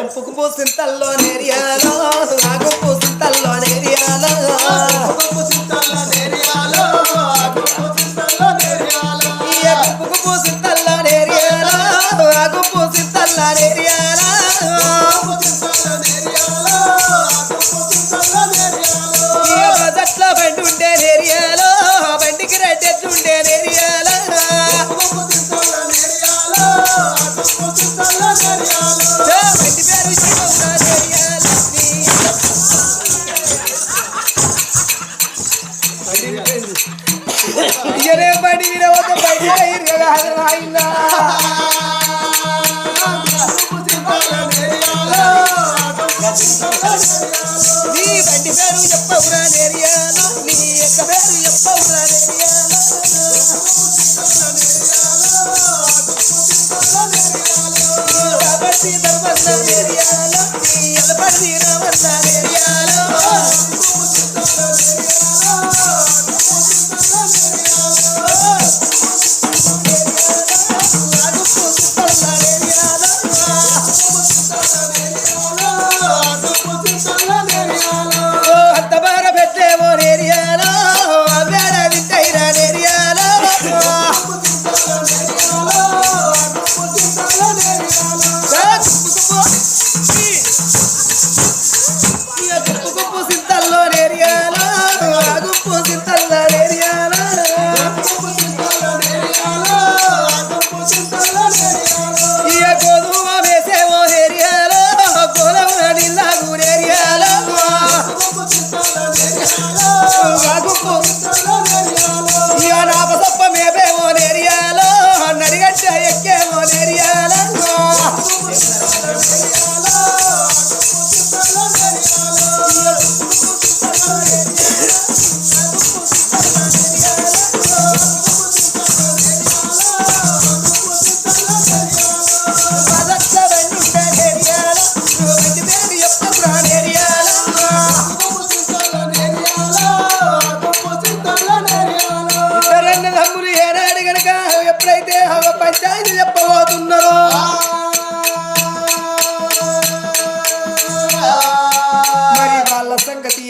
గుంపుకు పూసింతల్లో నేరియాలో ఆగు పూసింతల్లో నేరియాలో గుంపుకు పూసింతల్లో నేరియాలో ఆగు పూసింతల్లో నేరియాలో బజట్లో బండి ఉండే నేరియాలో బండికి రెడ్డెట్లుండే నేరియాలో బండి పేరు ఇయనే బండి మీద ఒక బయట కదా అయినా నీ బండి పేరు చెప్పవురా నేరియాలో నీ యొక్క పేరు చెప్పవురా నేరియాలో కాబట్టి ధర్మన్న నేరియాలో నీ ఎలపడి రామన్న నేరియాలో అంతబార పెట్టేమో నేరియాలో అవ్వాడ వింటైరా నేరియాలో గుప్పు సింతల్లో నేరియాలో గుప్పు సింతల్లో నేరియాలో ఇయ గోధుమ వేసేమో నేరియాలో గోధుమ నీళ్ళగు నేరియాలో ఇయ నాపసప్ప మేపేమో నేరియాలో నడిగట్ట ఎక్కేమో నేరియాలో తమ్ములు ఏనాడు గనక ఎప్పుడైతే పంచాయతీ చెప్పబోతున్నారో మరి వాళ్ళ సంగతి